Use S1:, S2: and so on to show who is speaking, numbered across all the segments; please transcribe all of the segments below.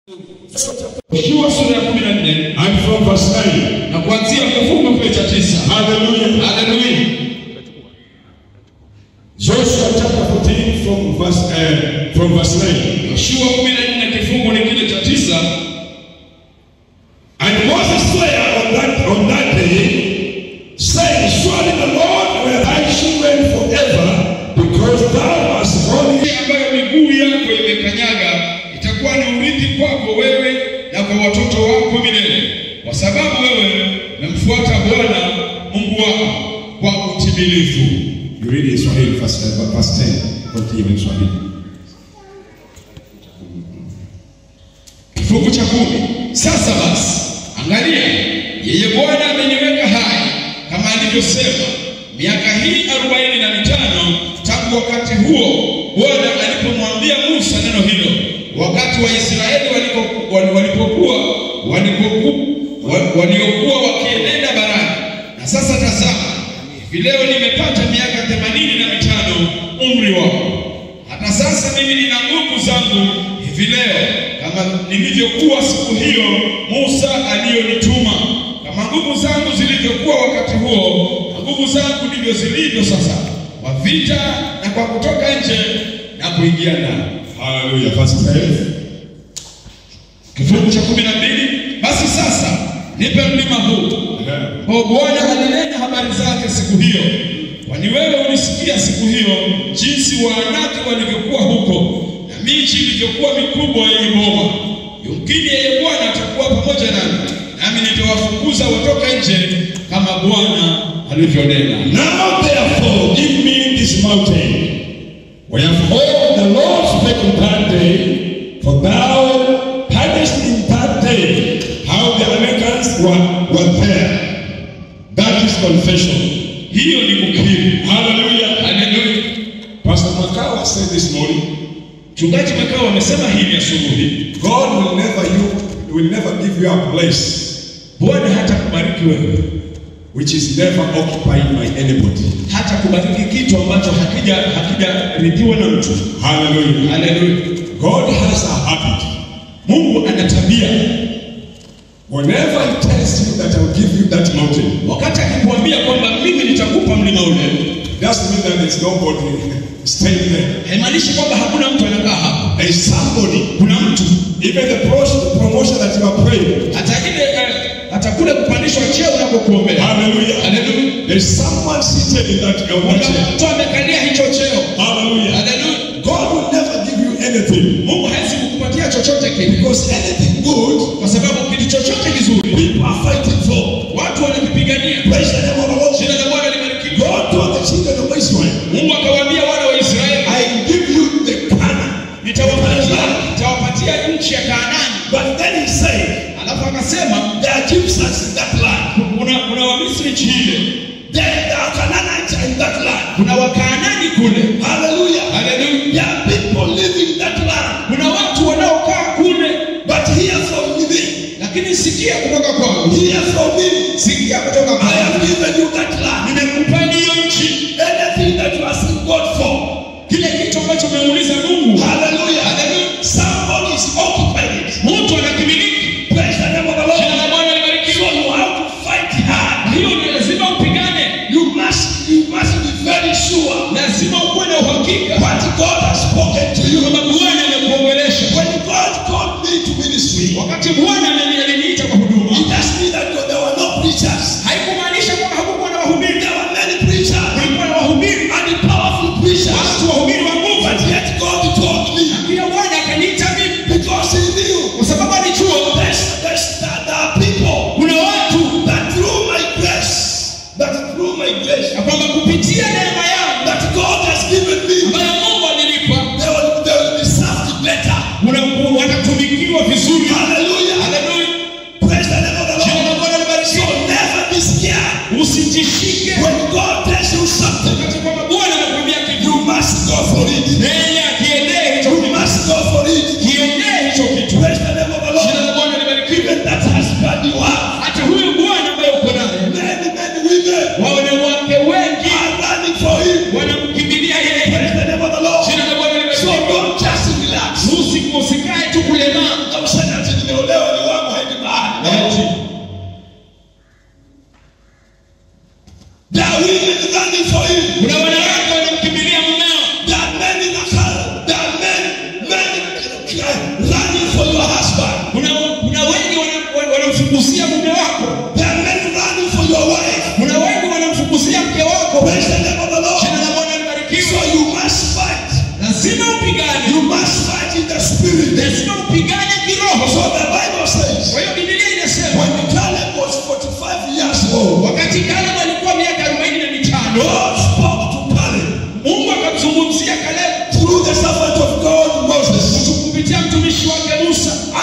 S1: Yoshua sura ya 14
S2: and from verse 9
S1: na kuanzia kifungu kile cha 9.
S2: Hallelujah.
S1: Hallelujah.
S2: Joshua chapter 14 from verse 9.
S1: Yoshua 14 kifungu kile cha 9.
S2: And Moses swore on that day, saying, surely the Lord will thy children forever, because thou hast holy.
S1: Ambayo miguu yako imekanyaga itakuwa ni urithi kwako wewe na kwa watoto wako milele, kwa sababu wewe unamfuata Bwana Mungu wako kwa utimilifu.
S2: You read in Swahili verse 10. Continue in Swahili.
S1: Kifungu cha 10. Sasa basi, angalia, yeye Bwana ameniweka hai kama alivyosema, miaka hii 45 tangu wakati huo Bwana alipomwambia Musa neno hilo, wakati wa Israeli waliokuwa wakienenda barani. Na sasa tazama, hivi leo nimepata miaka 85 umri wako. Hata sasa mimi nina nguvu zangu hivi leo kama nilivyokuwa siku hiyo Musa aliyonituma. Kama nguvu zangu zilivyokuwa wakati huo, nguvu zangu ndivyo zilivyo sasa, kwa vita na kwa kutoka nje na kuingia ndani.
S2: Hallelujah. Verse 12.
S1: Kifungu cha 12. Basi sasa nipe mlima huu. Kwa Bwana alinena habari zake siku hiyo, kwani wewe ulisikia siku hiyo jinsi Waanaki walivyokuwa huko na miji ilivyokuwa mikubwa yenye boma. Yumkini yeye Bwana atakuwa pamoja nami nitawafukuza watoka nje kama Bwana alivyonena.
S2: Now therefore give me this mountain, wherefore the Lord spake on that day, for thou hadst in that day how the Americans were there. That is confession.
S1: Hiyo ni kukiri.
S2: Hallelujah.
S1: Hallelujah.
S2: Pastor Makawa said this morning,
S1: Mchungaji Makawa amesema hivi asubuhi,
S2: God will never give you a place
S1: Bwana hata kubariki wewe
S2: which is never occupied by anybody.
S1: Hata kubariki kitu ambacho hakijarithiwa na mtu.
S2: Hallelujah.
S1: Hallelujah.
S2: God has a habit.
S1: Mungu ana tabia.
S2: Whenever he tells you that I will give you that mountain,
S1: wakati akikwambia kwamba mimi nitakupa mlima ule,
S2: doesn't mean that there's nobody staying there.
S1: Haimaanishi kwamba hakuna mtu anakaa hapo.
S2: There is somebody.
S1: Kuna mtu.
S2: Even the promotion that you are praying,
S1: hata kule kupandishwa cheo unapokuombea.
S2: Hallelujah.
S1: Hallelujah.
S2: There is someone seated in that chair.
S1: Mtu amekalia hicho cheo.
S2: Hallelujah.
S1: Hallelujah.
S2: God will never give you anything.
S1: Mungu hawezi kukupatia chochote kile.
S2: Because anything good,
S1: kwa sababu kitu chochote kizuri,
S2: people are fighting for.
S1: Watu wanakipigania.
S2: Praise the name of the Lord.
S1: Jina la Bwana libarikiwe.
S2: God told the children of Israel,
S1: Mungu akawaambia wana wa Israeli,
S2: I give you the Canaan.
S1: Nitawapatia nchi ya Kanaani.
S2: But then he said,
S1: alafu akasema,
S2: there are Egyptians in that land.
S1: Kuna Wamisri nchi ile.
S2: There are Canaanites in that land.
S1: Kuna Wakanaani kule.
S2: Hallelujah.
S1: Hallelujah.
S2: There are people living in that land.
S1: Kuna watu wanaokaa kule.
S2: But hear from me.
S1: Lakini sikia kutoka kwangu.
S2: Hear from me.
S1: Sikia kutoka kwangu.
S2: I have given you that land.
S1: Nimekupa hiyo nchi.
S2: Anything that you are asking God for,
S1: kile kitu ambacho umeuliza Mungu.
S2: Hallelujah. Hallelujah. Somebody is occupied it.
S1: Mtu anakimiliki.
S2: Praise the name of the Lord.
S1: Jina la Bwana libarikiwe.
S2: So you have to fight hard.
S1: Hiyo ni lazima upigane.
S2: You must be very sure.
S1: Lazima uwe na uhakika
S2: what God has spoken to you.
S1: Kama Bwana amekuongelesha.
S2: When God called me to ministry,
S1: wakati Bwana aliniita kwa huduma,
S2: it doesn't mean that there were no preachers.
S1: Haikumaanisha kwamba hakukuwa na wahubiri.
S2: There were many preachers.
S1: Kulikuwa na wahubiri
S2: and the powerful preachers.
S1: Watu wahubiri wa nguvu.
S2: But yet God told me.
S1: Lakini Bwana akaniita mimi.
S2: Because he knew.
S1: Kwa sababu alijua.
S2: There are people.
S1: Kuna watu.
S2: That through my grace.
S1: Kwamba kupitia neema yangu.
S2: That God has given me.
S1: Ambayo Mungu alinipa.
S2: They will be served better.
S1: Wanatumikiwa vizuri.
S2: Hallelujah.
S1: Hallelujah.
S2: Praise the name of the Lord.
S1: Jina la Bwana libarikiwe.
S2: So never be scared.
S1: Usijishike.
S2: When God tells you something.
S1: Wakati kwamba Bwana anakuambia kitu.
S2: You must go for it.
S1: Nenda kiendee hicho
S2: kitu.
S1: You
S2: must go for it.
S1: Kiendee hicho kitu.
S2: Praise the name of the Lord.
S1: Jina la Bwana libarikiwe.
S2: Even that husband you have.
S1: Hata huyo Bwana ambaye uko naye.
S2: Many women.
S1: Wanawake wengi
S2: are running for him.
S1: Wanamkimbilia yeye.
S2: Praise the name of the Lord.
S1: Jina la Bwana libarikiwe.
S2: So don't just relax.
S1: Usikae tu kulemaa.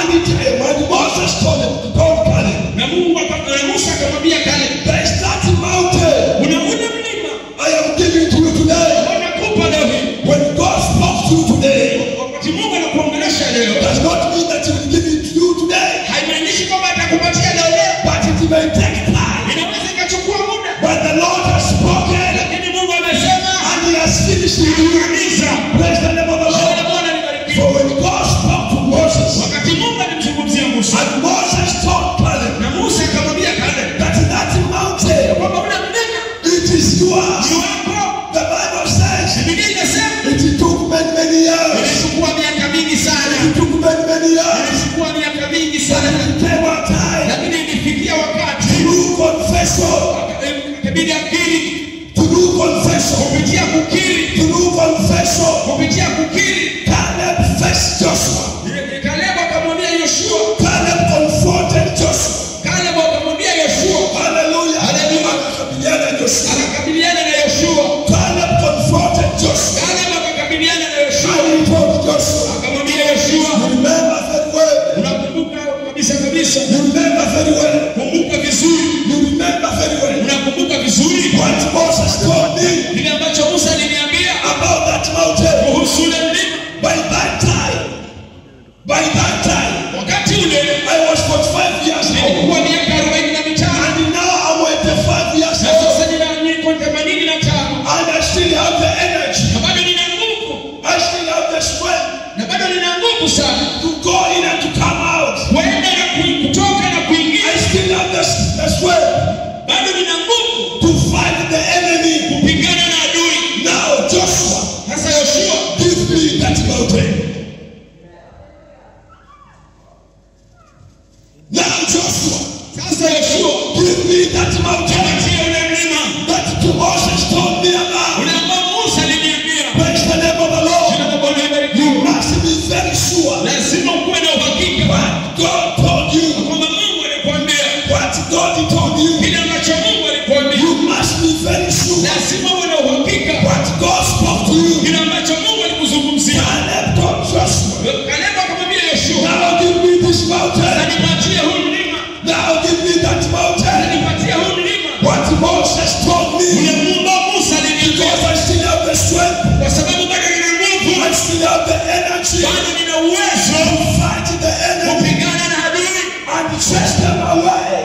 S2: when Moses told Caleb,
S1: Na Mungu Musa akamwambia Caleb,
S2: there is that mountain
S1: una mlima
S2: I am giving to you today.
S1: nakupa leo hii.
S2: When God spoke to you today,
S1: Wakati Mungu anakuongelesha leo,
S2: does not mean that he will give it to you today,
S1: haimaanishi kwamba atakupatia leo,
S2: but it may take time.
S1: inaweza ikachukua muda,
S2: But the Lord has spoken
S1: lakini Mungu amesema
S2: and he has finished it.
S1: amemaliza.
S2: Praise the name of the
S1: Jina la
S2: Lord.
S1: Bwana libarikiwe.
S2: For when God spoke to Moses,
S1: Wakati Mungu alimzungumzia Musa,
S2: and Moses told Caleb
S1: na Musa akamwambia Caleb
S2: that mountain,
S1: kwamba ule mlima
S2: it is yours.
S1: ni wako.
S2: The Bible says
S1: Biblia inasema
S2: it took many years.
S1: ilichukua miaka mingi sana,
S2: It took many years.
S1: ilichukua miaka mingi
S2: But
S1: sana,
S2: it came a time
S1: lakini ilifikia wakati
S2: through confession,
S1: ikabidi akiri,
S2: through confession,
S1: kupitia kukiri,
S2: through confession,
S1: kupitia kukiri.
S2: Caleb faced Joshua.
S1: Caleb akamwambia Yoshua,
S2: Caleb confronted Joshua.
S1: Caleb akamwambia Yoshua,
S2: Hallelujah.
S1: Hallelujah.
S2: Akakabiliana na Joshua.
S1: akakabiliana na Yoshua.
S2: Caleb confronted Joshua.
S1: Caleb akakabiliana na Yoshua,
S2: And he told Joshua,
S1: akamwambia Yoshua,
S2: you remember very well.
S1: unakumbuka kabisa,
S2: You remember very well.
S1: kumbuka vizuri,
S2: You remember very well.
S1: unakumbuka vizuri
S2: What Moses told me
S1: kile ambacho Musa aliniambia
S2: about that mountain.
S1: kuhusu ule mlima.
S2: By that time,
S1: Wakati ule
S2: I was 45 years old.
S1: nilikuwa miaka 45
S2: And now I'm 85 years
S1: na
S2: old.
S1: sasa niko 85
S2: And I still have the energy.
S1: na bado nina nguvu,
S2: I still have the strength
S1: na bado nina nguvu sana
S2: to go in and to come out.
S1: kwenda na kutoka na kuingia.
S2: I still have the strength
S1: Bado nina nguvu
S2: to fight the enemy.
S1: kupigana na adui.
S2: Now, Joshua,
S1: Sasa Yoshua,
S2: give me that mountain. Now, Joshua,
S1: sasa Yoshua,
S2: give me that mountain
S1: patia ule mlima
S2: that Moses told me about.
S1: ule ambao Musa aliniambia.
S2: Praise the name of the Lord.
S1: Jina la Bwana libarikiwe.
S2: You must be very sure
S1: Lazima ukuwe na uhakika
S2: what God told you.
S1: kwamba Mungu alikwambia
S2: What God told you.
S1: kile ambacho Mungu alikwambia.
S2: You must be very sure
S1: Lazima uwe na uhakika
S2: what God spoke to you.
S1: kile ambacho Mungu alikuzungumzia.
S2: Caleb told Joshua,
S1: Caleb akamwambia Yoshua,
S2: now give me this mountain.
S1: nipatie huu mlima,
S2: Now give me that mountain.
S1: nipatie huu mlima.
S2: What Moses told
S1: Ule
S2: me.
S1: Mungu wa Musa aliniambia,
S2: Because I still have the strength.
S1: kwa sababu bado nina nguvu,
S2: I still have the energy
S1: bado nina uwezo
S2: to fight the enemy
S1: kupigana na adui
S2: and chase them away.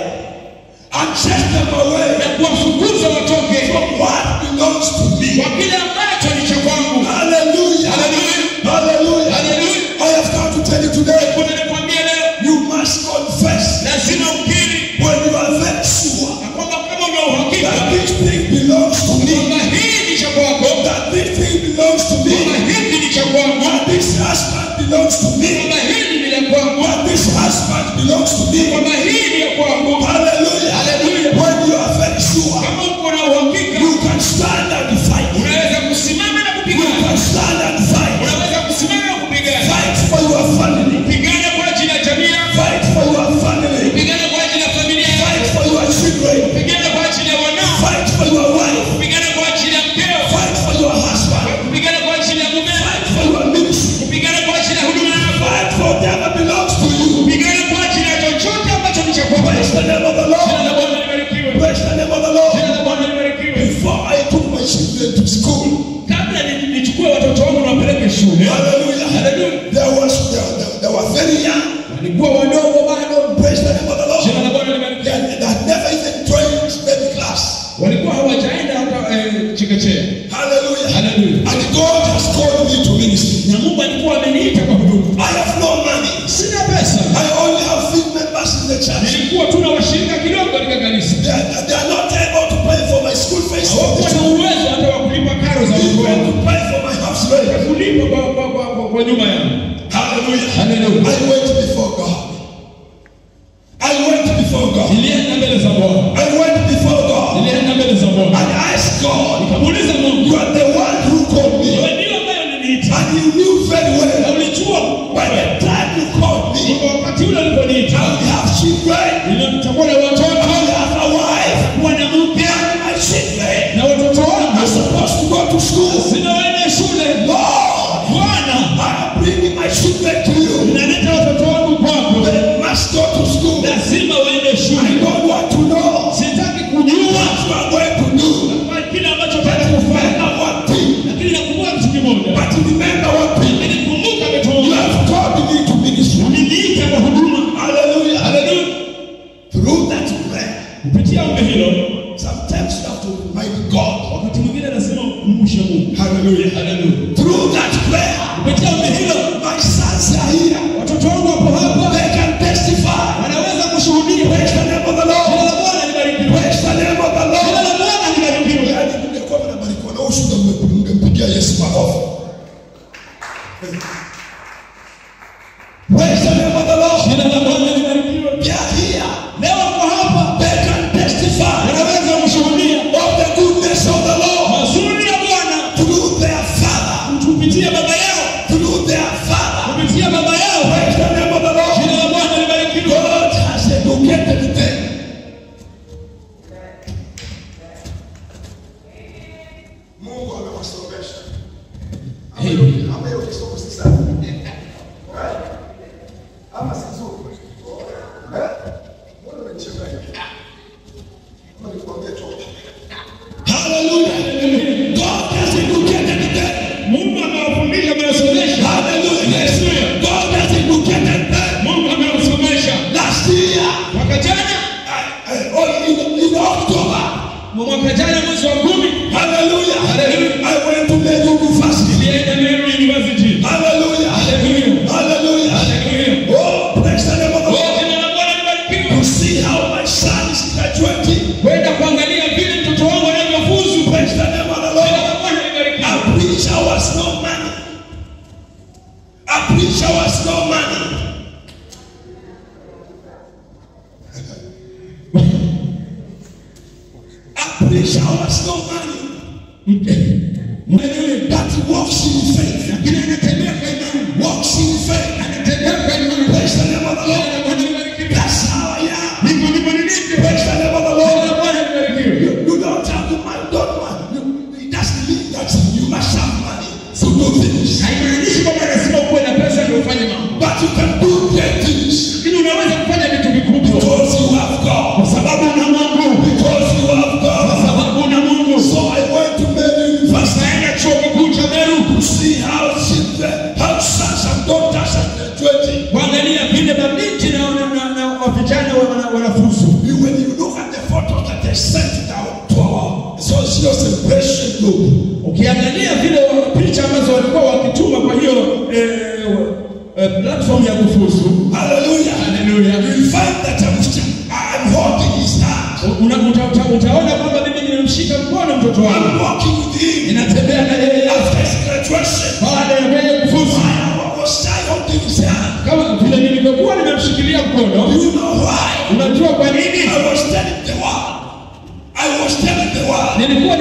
S2: And chase them away
S1: na kuwafukuza watoke
S2: from what belongs to me.
S1: kwa kile ambacho ni cha kwangu.
S2: Hallelujah.
S1: Hallelujah.
S2: Hallelujah.
S1: Haleluya.
S2: I have come to tell you today,
S1: Kuna nikwambia leo,
S2: you must confess
S1: lazima ukiri
S2: when you are very sure
S1: na kwamba kama una uhakika
S2: that this thing belongs to me,
S1: kwamba hii ni cha kwako,
S2: that this thing belongs to me,
S1: kwamba hiki ni cha kwangu,
S2: that this husband belongs to me,
S1: kwamba hili ni la kwangu,
S2: that this husband belongs to me.
S1: kwamba hii ni ya kwangu.
S2: Hallelujah.
S1: Hallelujah.
S2: When you are very sure,
S1: Kama uko na uhakika,
S2: you can stand and fight.
S1: unaweza kusimama na
S2: You
S1: kupigana,
S2: can stand and fight.
S1: unaweza kusimama na kupigana,
S2: Fight for your family.
S1: pigana kwa ajili ya jamii yako,
S2: Fight for your family.
S1: pigana kwa ajili ya familia yako,
S2: Fight for your children.
S1: pigana kwa ajili ya wanao,
S2: Fight for your wife.
S1: pigana kwa ajili ya mkeo,
S2: Fight for your husband.
S1: pigana kwa ajili ya mume,
S2: Fight for your ministry.
S1: pigana kwa ajili ya huduma yako,
S2: Fight for whatever belongs to you.
S1: pigana kwa ajili ya chochote ambacho ni cha kwako.
S2: Praise the name of the
S1: Jina
S2: Lord.
S1: la Bwana libarikiwe.
S2: Praise the name of the Lord.
S1: Jina la Bwana libarikiwe.
S2: Before I took my children to school,
S1: Kabla nichukue watoto wangu na wapeleke shule,
S2: hallelujah,
S1: Hallelujah.
S2: they were very young.
S1: walikuwa wadogo bado.
S2: Praise the name of the Lord.
S1: Jina la Bwana libarikiwe.
S2: They had never even joined baby class.
S1: Walikuwa hawajaenda hata chekechea.
S2: Hallelujah.
S1: Hallelujah.
S2: And God has called me to ministry.
S1: Na Mungu alikuwa ameniita kwa huduma.
S2: I have no money.
S1: Sina pesa.
S2: I only have few members in the church.
S1: Nilikuwa tu na washirika kidogo katika kanisa.
S2: They are not able to pay for my school fees.
S1: Hawakuwa na uwezo hata wa kulipa karo za watoto
S2: Even
S1: wangu.
S2: to pay for my house rent.
S1: Kulipa kwa nyumba yangu.
S2: Hallelujah.
S1: Hallelujah.
S2: I went before God. I went before God.
S1: Nilienda mbele za Bwana.
S2: I went before God.
S1: Nilienda mbele za Bwana.
S2: And I asked God,
S1: Nikamuuliza Mungu,
S2: you are the one who called me.
S1: wewe ndiye ambaye uliniita.
S2: And you knew very
S1: Na
S2: well
S1: ulijua
S2: by the time you called me,
S1: kwa wakati ule uliponiita,
S2: I will have children,
S1: nitakuwa na
S2: I
S1: watoto,
S2: will have a wife,
S1: kuwa na mke
S2: and my children
S1: na watoto wangu
S2: are supposed to go to school.
S1: sina waende shule.
S2: Lord,
S1: Bwana,
S2: I am bringing my children to you.
S1: naleta watoto wangu kwako.
S2: hilo,
S3: sometimes you have to remind God.
S2: wakati mwingine lazima ukumbushe Mungu.
S3: Hallelujah.
S2: Hallelujah.
S3: Through that prayer,
S2: Kupitia ombi hilo,
S3: my sons are here.
S2: watoto wangu hapo hapa
S3: They can testify.
S2: wanaweza kushuhudia.
S3: Praise the name of the
S2: Jina
S3: Lord.
S2: la Bwana libarikiwe.
S3: Praise the name of the
S2: Jina
S3: Lord.
S2: la Bwana libarikiwe.
S3: Yaani mngekuwa mnabarikiwa na ushuhuda mngempigia Yesu makofi. Praise the name of the Lord.
S2: Jina la Bwana libarikiwe.
S3: They are here.
S2: Leo kwa hapa
S3: They can testify
S2: wanaweza kushuhudia
S3: of the goodness of the Lord
S2: mazuri ya Bwana
S3: through their father.
S2: kupitia baba yao,
S3: Through their father.
S2: kupitia baba yao.
S3: Praise the name of the Lord.
S2: Jina la Bwana libarikiwe.
S3: God has educated them. Mungu amewasomesha. Ama hiyo kisomo si sawa. Ama si nzuri. Mbona unacheka? Mbona nikwambie chochote? Hallelujah. God has educated them.
S2: Mungu amewafundisha, amewasomesha.
S3: Hallelujah. God has educated them.
S2: Mungu amewasomesha.
S3: Last year,
S2: Mwaka jana,
S3: in October.
S2: mwaka jana mwezi wa 10,
S3: Hallelujah.
S2: Hallelujah.
S3: I went to Meru University.
S2: nilienda Meru University.
S3: Hallelujah.
S2: Hallelujah.
S3: Hallelujah.
S2: Hallelujah.
S3: Oh, praise the name of the
S2: Oh,
S3: Lord.
S2: jina la Bwana libarikiwe.
S3: To see how my son is graduating.
S2: Kwenda kuangalia vile mtoto wangu anavyofuzu.
S3: Praise the name of the
S2: Jina
S3: Lord.
S2: la Bwana libarikiwe.
S3: A preacher was no money. A preacher was no money. A preacher was no money. But he walks in faith.
S2: Lakini anatembea kwa imani.
S3: Walks in faith.
S2: Anatembea kwa imani.
S3: Praise the name of the
S2: Jina
S3: Lord.
S2: la Bwana libarikiwe.
S3: That's how I am.
S2: Ndivyo ndivyo nilivyo.
S3: Praise the name of the
S2: Jina
S3: Lord.
S2: la Bwana libarikiwe.
S3: You don't have to man, don't man. It doesn't mean that you must have money to do things.
S2: Haimaanishi kwamba lazima ukuwe na pesa ndio ufanye mambo.
S3: But you can do great things
S2: Lakini unaweza kufanya vitu vikubwa.
S3: because you have God.
S2: Kwa sababu una Mungu.
S3: Because you have
S2: Kwa
S3: God.
S2: sababu una Mungu.
S3: So I went to Meru University
S2: Naenda chuo kikuu cha Meru
S3: to see how sons and daughters are graduating.
S2: kuangalia vile mabinti na vijana wanafuzu.
S3: When you look at the photos that they sent down to our social celebration group,
S2: Ukiangalia vile picha ambazo walikuwa wakituma kwa hiyo platform ya kufuzu.
S3: hallelujah,
S2: Hallelujah.
S3: you find that I'm holding his hand.
S2: Utaona kwamba mimi nimemshika mkono mtoto
S3: I'm
S2: wangu.
S3: walking with him
S2: Ninatembea na yeye
S3: after his graduation.
S2: baada ya yeye kufuzu.
S3: I was holding his hand.
S2: Kama vile nilivyokuwa nimemshikilia mkono.
S3: You know why?
S2: Unajua kwa nini?
S3: I was telling the world. I was telling the world.
S2: Nilikuwa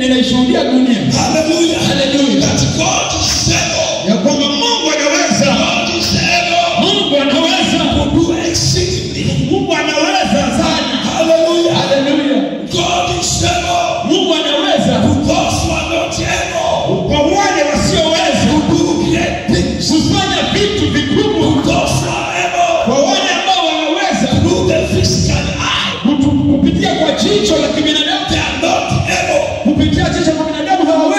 S2: ninaishuhudia dunia.
S3: Hallelujah.
S2: Hallelujah.
S3: That God is able.
S2: Ya kwamba Mungu anaweza.
S3: God is able
S2: Mungu anaweza.
S3: to do exceedingly.
S2: Mungu anaweza sana.
S3: Hallelujah.
S2: Hallelujah.
S3: God is able
S2: Mungu anaweza.
S3: to those who are not able
S2: Kwa wale wasioweza
S3: to do great things.
S2: kufanya vitu vikubwa.
S3: Those who are able
S2: Kwa wale ambao wanaweza
S3: through the physical eye.
S2: kupitia kwa jicho la kibinadamu.
S3: They are not able
S2: Kupitia jicho la kibinadamu hawawezi.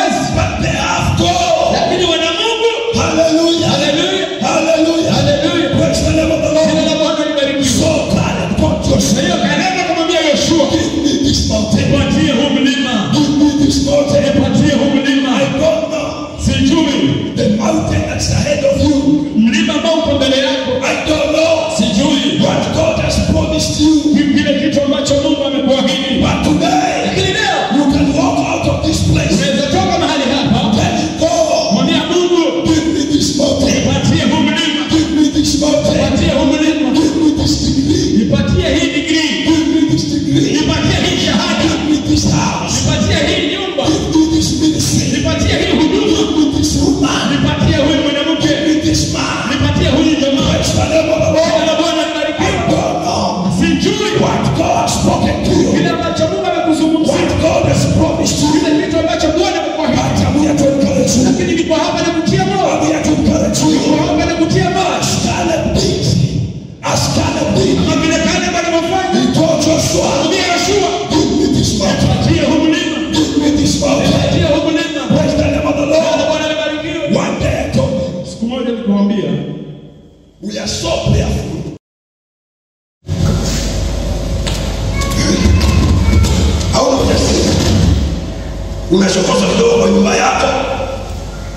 S3: Unachokoza kidogo kwa nyumba yako,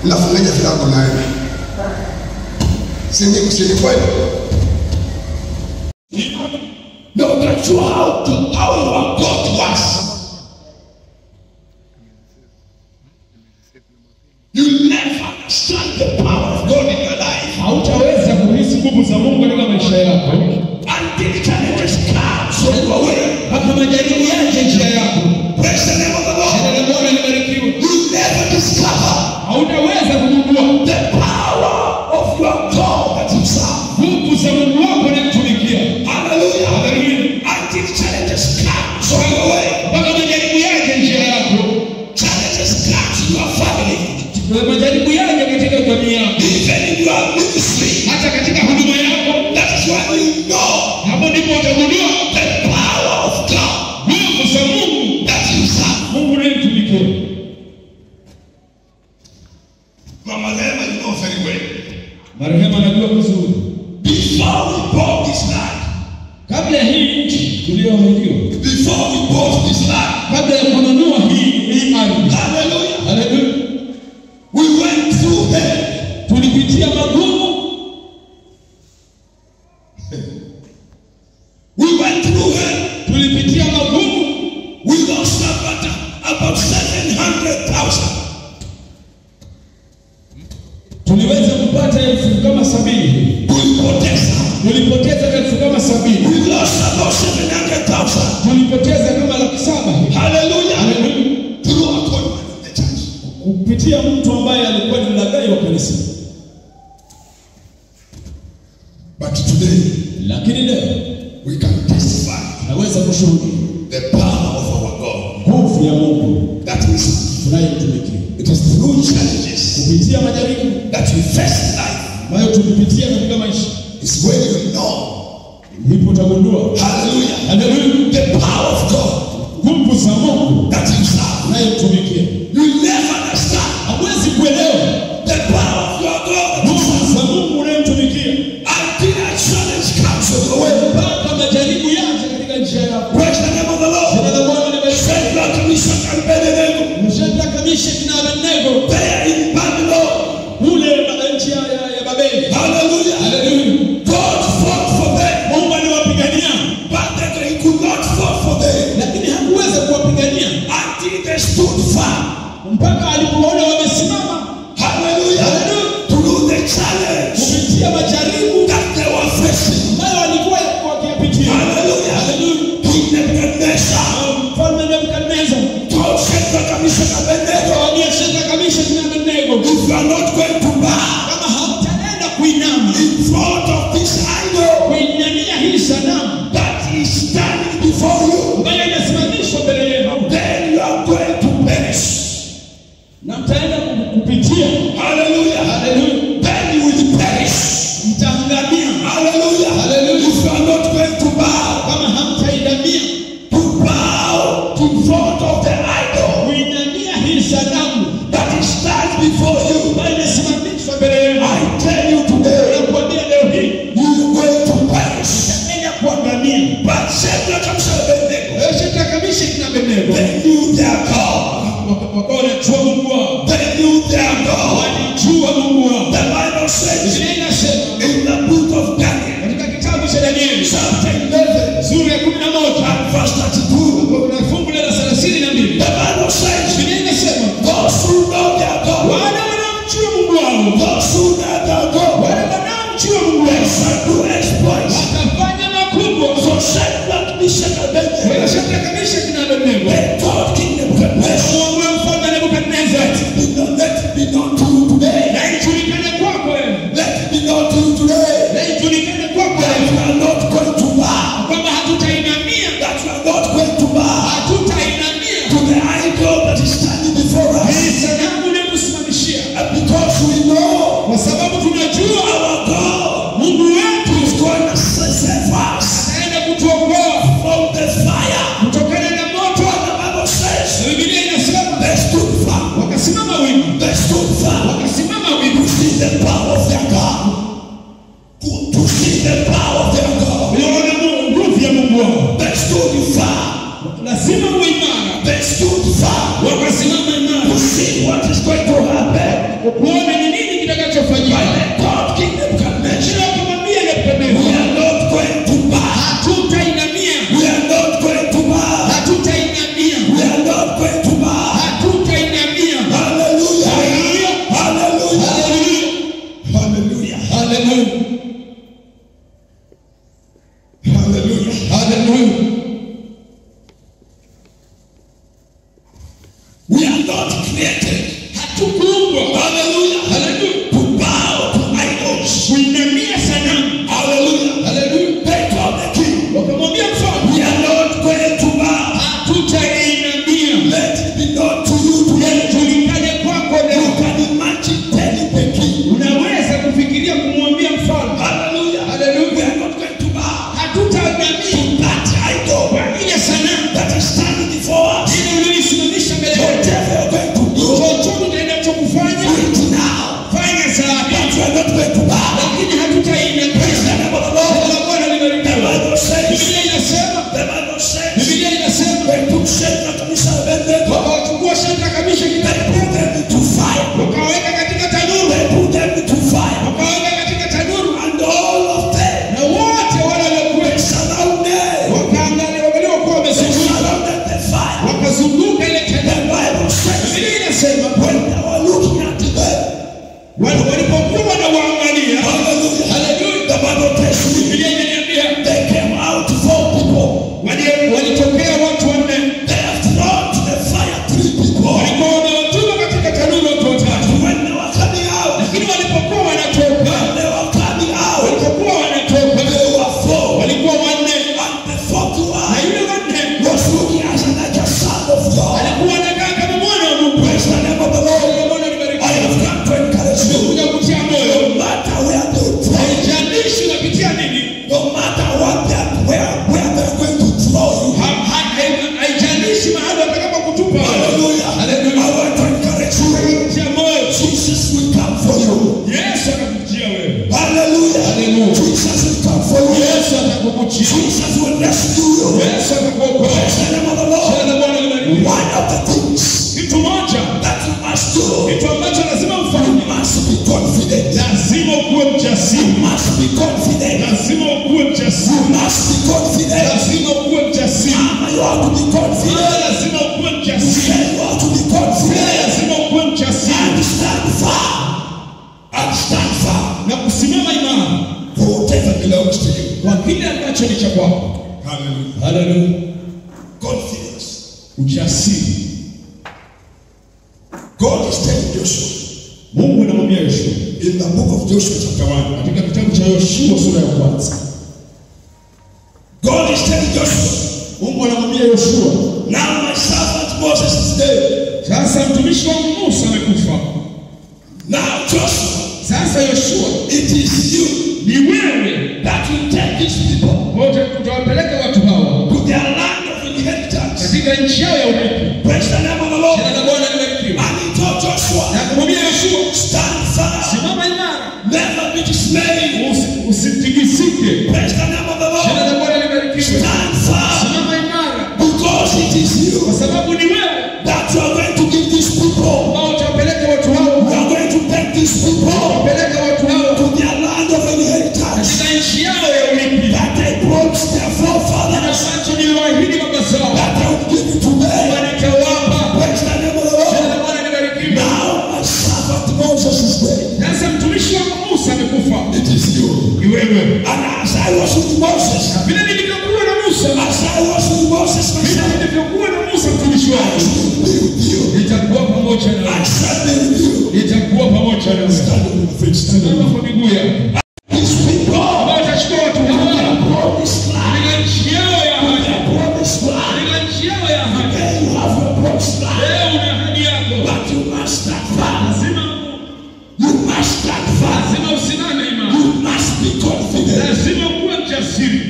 S3: unafunganya vilango naye. Si kweli? No, that's how your God was. You never understand the power of God in your life.
S2: Hautaweza kuhisi nguvu za Mungu katika maisha yako
S3: until challenges come on your way.
S2: Hata majaribu yaje njia yako.
S3: Praise the name of the Lord.
S2: Jina la Bwana libarikiwe.
S3: You never discover
S2: hautaweza kugundua
S3: the power of your God that you serve.
S2: Nguvu za Mungu wako unamtumikia.
S3: Hallelujah.
S2: Hallelujah.
S3: Until challenges come on your way.
S2: Hata majaribu yaje njia yako.
S3: Challenges come to your family.
S2: Majaribu yaje katika jamii yako.
S3: Even in your ministry.
S2: Hata katika huduma yako.
S3: That is why you know.
S2: Hapo ndipo utagundua
S3: the power of God.
S2: Nguvu za Mungu
S3: that you serve.
S2: Mungu unamtumikia.
S3: Mama Rehema, you know very well.
S2: Marehemu anajua vizuri.
S3: Before we bought this land.
S2: Kabla hii nchi tuliyoahidiwa.
S3: Before we bought this land.
S2: Kabla ya kununua hii ardhi.
S3: Hallelujah.
S2: Hallelujah.
S3: We went through hell.
S2: Tulipitia magumu.
S3: We went through hell.
S2: Tulipitia magumu.
S3: We lost about 700,000.
S2: Tuliweza kupata 70,000. Tulipoteza 70,000.
S3: We lost about 700,000.
S2: Tulipoteza kama 700,000.
S3: Hallelujah. Hallelujah. Through a conman in the church.
S2: Kupitia mtu ambaye alikuwa ni mlaghai wa kanisa.
S3: But today,
S2: lakini leo
S3: we can testify.
S2: Naweza kushuhudia
S3: the power of our God.
S2: Nguvu ya Mungu
S3: that is
S2: tunayotumikia.
S3: It is through challenges.
S2: Kupitia majaribu
S3: that we face in life.
S2: Ambayo tulipitia katika maisha.
S3: Is when you know.
S2: Ndipo utagundua.
S3: Hallelujah.
S2: Hallelujah.
S3: The power of God.
S2: Nguvu za Mungu
S3: that you serve.
S2: Tunayotumikia.
S3: You never understand.
S2: Hauwezi kuelewa
S3: the power of your God.
S2: Nguvu za Mungu unayotumikia.
S3: Until a challenge comes your way.
S2: Mpaka majaribu yaje katika njia yako.
S3: Praise the name of the Lord.
S2: Jina la Bwana libarikiwe.
S3: Shadrach, Meshach and Abednego.
S2: Shadrach, Meshach na Abednego.
S3: There in Babylon.
S2: Ule nchi ya Babeli.
S3: Hallelujah.
S2: Hallelujah.
S3: God fought for them.
S2: Mungu aliwapigania.
S3: But he could not fight for them.
S2: Lakini hakuweza kuwapigania.
S3: Until they stood firm.
S2: Mpaka alipoona wamesimama.
S3: Hallelujah. Hallelujah. Through the challenge.
S2: Kupitia majaribu
S3: that they were facing.
S2: Ambayo walikuwa wakiyapitia.
S3: Hallelujah. Hallelujah. King Nebuchadnezzar.
S2: Mfalme Nebukadnezar.
S3: told Shadrach, Meshach and Abednego.
S2: Akawaambia Shadrach, Meshach na Abednego.
S3: If you are not going to bow.
S2: Kama hautaenda kuinama.
S3: In front of this idol.
S2: Kuinamia hii sanamu.
S3: That is standing before you.
S2: Ambayo inasimamishwa mbele yenu.
S3: Then you are going to perish.
S2: Na mtaenda kupitia.
S3: Hallelujah. Hallelujah. Then you will perish.
S2: Mtaangamia.
S3: Hallelujah. Hallelujah. If you are not going to bow.
S2: Kama hamtainamia.
S3: To bow in front of the idol.
S2: Kuinamia hii sanamu.
S3: That is stands before you.
S2: Ambayo inasimamishwa mbele yenu.
S3: I tell you today.
S2: Nakwambia leo hii.
S3: You are going to perish.
S2: Utaenda kuangamia.
S3: But Shadrach, Meshach and Abednego.
S2: Shadrach, Meshach na Abednego.
S3: They knew their God.
S2: Walijua Mungu wao.
S3: They knew their God.
S2: Walijua Mungu wao.
S3: The Bible says in the book of Daniel,
S2: katika kitabu cha Danieli
S3: chapter 11,
S2: sura ya 11
S3: and verse 32,
S2: na fungu la 32.
S3: the Bible says,
S2: Biblia inasema
S3: those who know their God,
S2: wale wanaomjua Mungu wao,
S3: those who know their God,
S2: wale wanaomjua Mungu
S3: they
S2: wao
S3: shall do exploits.
S2: watafanya makubwa.
S3: So Shadrach, Meshach and
S2: Kwa
S3: Abednego,
S2: Shadrach, Meshach na Abednego
S3: they told King Nebuchadnezzar,
S2: Mungu mfalme Nebukadneza
S3: Hallelujah.
S1: Hallelujah.
S3: We are not created.
S1: Hatukuumbwa.
S3: Hallelujah.
S1: Hallelujah.
S3: To bow to idols.
S1: Kuinamia sanamu.
S3: Hallelujah.
S1: Hallelujah.
S3: They told the king,
S1: Wakamwambia mfalme,
S3: we are not going to bow.
S1: hatutainamia.
S3: Let it be known to you today.
S1: Tulikaje kwako
S3: You
S1: leo?
S3: can imagine telling the king,
S1: Unaweza kufikiria kumwambia mfalme,
S3: hallelujah.
S1: Hallelujah.
S3: We are not going to bow
S1: hatutainamia
S3: to that idol
S1: kwa ile sanamu
S3: that is standing before us.
S1: ile uliyoisimamisha mbele yetu.
S3: Whatever you're going to do,
S1: Chochote utakachokufanya
S3: do it now.
S1: fanya saa
S3: But
S1: hii,
S3: you are not going to bow.
S1: lakini hatutainamia.
S3: Praise the name of the Lord.
S1: Jina la Bwana
S3: The
S1: libarikiwe.
S3: Bible says,
S1: Biblia inasema,
S3: the Bible says,
S1: Biblia inasema
S3: they took Shadrach, Meshach, and Abednego,
S1: wakawachukua Shadraka, Meshaki na
S3: they
S1: Abednego,
S3: put them into fire.
S1: wakawaweka katika tanuru,
S3: They put them into fire.
S1: wakawaweka katika tanuru,
S3: And all of them,
S1: na wote wale waliokuwa
S3: they surrounded.
S1: wakaangalia, waliokuwa
S3: They
S1: wamezunguka,
S3: surrounded the fire.
S1: wakazunguka ile
S3: The
S1: tanuru.
S3: Bible says,
S1: Biblia inasema
S3: when they were looking at them,
S1: walipokuwa wanawaangalia,
S3: hallelujah,
S1: haleluya,
S3: the Bible tells me,
S1: Biblia inaniambia
S3: they came out 4 people.
S1: walitokea watu wanne,
S3: They have thrown to the fire 3 people.
S1: walikuwa wamewatuma katika tanuru watu watatu,
S3: When they were coming out,
S1: lakini walipokuwa wanatoka, walipokuwa wanatoka
S3: they were 4.
S1: walikuwa wanne,
S3: And the 4th
S1: na
S3: one
S1: yule wanne
S3: was looking as like a son of God.
S1: alikuwa anakaa kama mwana wa Mungu.
S3: Praise the name of the
S1: Jina la
S3: Lord.
S1: Bwana
S3: I
S1: libarikiwe.
S3: have come to encourage you.
S1: Kuja kutia moyo,
S3: No matter where they throw,
S1: haijalishi unapitia nini,
S3: no matter what they are, where they are going to throw you.
S1: haijalishi mahali watakapokutupa.
S3: Hallelujah.
S1: Hallelujah.
S3: I want to encourage you.
S1: Kutia moyo,
S3: Jesus will come for you.
S1: Yesu atakujia wewe.
S3: Hallelujah.
S1: Hallelujah.
S3: Jesus will come for you.
S1: Yesu atakukujia.
S3: Jesus will rescue you.
S1: Yesu atakuokoa.
S3: Praise the name of the
S1: Jina
S3: Lord.
S1: la Bwana libarikiwe.
S3: One of the things
S1: Kitu moja,
S3: that you must do,
S1: kitu ambacho lazima
S3: you
S1: ufanye,
S3: must be confident.
S1: lazima ukuwe
S3: You
S1: mjasiri,
S3: must be confident.
S1: lazima ukuwe
S3: You
S1: mjasiri,
S3: must be confident.
S1: lazima ukuwe mjasiri,
S3: You have to be confident.
S1: lazima ukuwe mjasiri,
S3: You have to be confident.
S1: lazima ukuwe mjasiri
S3: And stand firm. And stand firm.
S1: na kusimama imara
S3: For whatever belongs to you.
S1: kwa kile ambacho ni cha kwako.
S3: Hallelujah.
S1: Haleluya.
S3: Confidence.
S1: Ujasiri.
S3: God is telling Joshua
S1: Mungu anamwambia Yoshua
S3: in the book of Joshua chapter 1.
S1: katika kitabu cha Yoshua sura ya kwanza.
S3: God is telling Joshua,
S1: Mungu anamwambia Yoshua,
S3: now my servant Moses is dead.
S1: sasa mtumishi wangu Musa amekufa.
S3: Now Joshua,
S1: Sasa Yoshua,
S3: it is you
S1: ni wewe
S3: that will take these people
S1: wote utawapeleka watu hawa
S3: to their land of inheritance.
S1: katika nchi yao ya urithi.
S3: Praise the name of the Lord.
S1: Jina la Bwana libarikiwe.
S3: And he told Joshua,
S1: Na kumwambia Yoshua,
S3: stand firm,
S1: simama imara,
S3: never be dismayed.
S1: usitikisike.
S3: Praise the name of the
S1: Jina
S3: Lord.
S1: la Bwana libarikiwe.
S3: Stand firm,
S1: Simama imara,
S3: because it is you
S1: kwa sababu ni wewe
S3: that you are going to give these people.
S1: ambao utawapeleka watu hao,
S3: You are going to take these people
S1: utawapeleka watu hao
S3: to their land of inheritance
S1: katika nchi yao ya urithi,
S3: that I promised their forefathers
S1: ambacho niliwaahidi baba zao
S3: that I would give it to them.
S1: kwamba nitawapa.
S3: Praise the name of the
S1: Jina
S3: Lord.
S1: la Bwana libarikiwe.
S3: Now my servant Moses is dead.
S1: Sasa mtumishi wangu Musa amekufa,
S3: It is you.
S1: ni wewe.
S3: And as I was with Moses,
S1: Vile nilivyokuwa na Musa,
S3: as I was with Moses
S1: vile
S3: myself,
S1: nilivyokuwa na Musa mtumishi
S3: I
S1: wangu,
S3: shall be with you.
S1: nitakuwa pamoja na
S3: I
S1: wewe,
S3: shall be with you.
S1: nitakuwa pamoja na wewe.
S3: Stand on your feet. Stand on
S1: Simama
S3: your
S1: kwa miguu yako.
S3: These people,
S1: Ambao watachukua watu hawa
S3: promised land.
S1: katika nchi yao ya ahadi,
S3: Promised land.
S1: katika nchi yao ya ahadi.
S3: There you have your promised land.
S1: Leo una ahadi yako,
S3: But you must stand firm.
S1: lazima
S3: You must stand firm.
S1: lazima usimame imara,
S3: You must be confident.
S1: lazima kuwa mjasiri.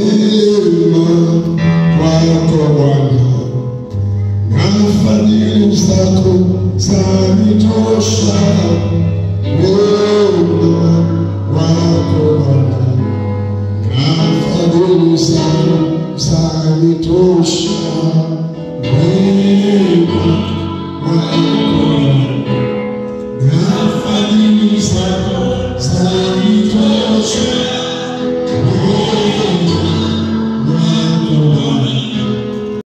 S4: Wema wako Bwana na fadhili zako zanitosha. Wema wako Bwana na fadhili zako zanitosha. Wema wako Bwana na fadhili zako zanitosha.